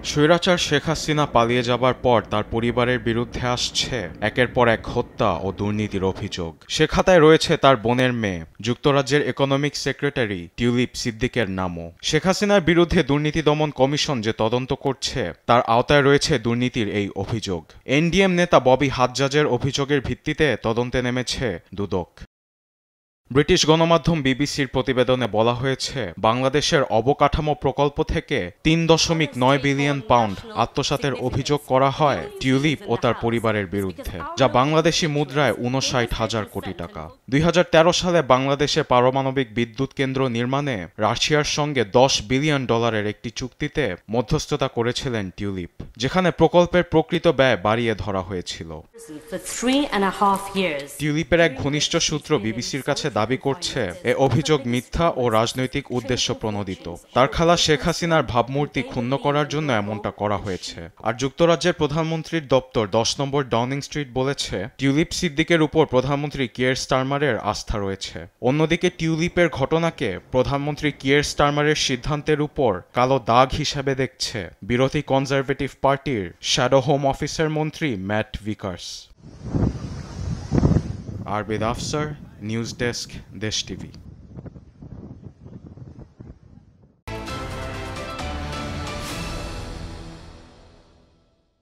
স্বৈরাচার শেখ হাসিনা পালিয়ে যাবার পর তার পরিবারের বিরুদ্ধে আসছে একের পর এক হত্যা ও দুর্নীতির অভিযোগ। সে খাতায় রয়েছে তার বোনের মেয়ে, যুক্তরাজ্যের ইকোনমিক সেক্রেটারি টিউলিপ সিদ্দিকের নামও। শেখ হাসিনার বিরুদ্ধে দুর্নীতি দমন কমিশন যে তদন্ত করছে তার আওতায় রয়েছে দুর্নীতির এই অভিযোগ। এনডিএম নেতা ববি হাজ্জাজের অভিযোগের ভিত্তিতে তদন্তে নেমেছে দুদক। ব্রিটিশ গণমাধ্যম বিবিসির প্রতিবেদনে বলা হয়েছে, বাংলাদেশের অবকাঠামো প্রকল্প থেকে ৩.৯ বিলিয়ন পাউন্ড আত্মসাতের অভিযোগ করা হয় টিউলিপ ও তার পরিবারের বিরুদ্ধে, যা বাংলাদেশি মুদ্রায় ৫৯,০০০ কোটি টাকা। ২০১৩ সালে বাংলাদেশে পারমাণবিক বিদ্যুৎ কেন্দ্র নির্মাণে রাশিয়ার সঙ্গে $10 বিলিয়ন একটি চুক্তিতে মধ্যস্থতা করেছিলেন টিউলিপ, যেখানে প্রকল্পের প্রকৃত ব্যয় বাড়িয়ে ধরা হয়েছিল। টিউলিপের এক ঘনিষ্ঠ সূত্র বিবিসির কাছে দাবি করছে এ অভিযোগ মিথ্যা ও রাজনৈতিক উদ্দেশ্য প্রণোদিত। তার খালা শেখ হাসিনার ভাবমূর্তি ক্ষুণ্ণ করার জন্য এমনটা করা হয়েছে। আর যুক্তরাজ্যের প্রধানমন্ত্রীর দপ্তর 10 নম্বর ডাউনিং স্ট্রিট বলেছে, টিউলিপ সিদ্দিকের উপর প্রধানমন্ত্রী কিয়ের স্টারমারের আস্থা রয়েছে। অন্যদিকে টিউলিপের ঘটনাকে প্রধানমন্ত্রী কিয়ের স্টারমারের সিদ্ধান্তের উপর কালো দাগ হিসেবে দেখছে বিরোধী কনজারভেটিভ পার্টির শ্যাডো হোম অফিসের মন্ত্রী mat Vickers. আরবেদ Afsar, news desk, দেশ টিভি।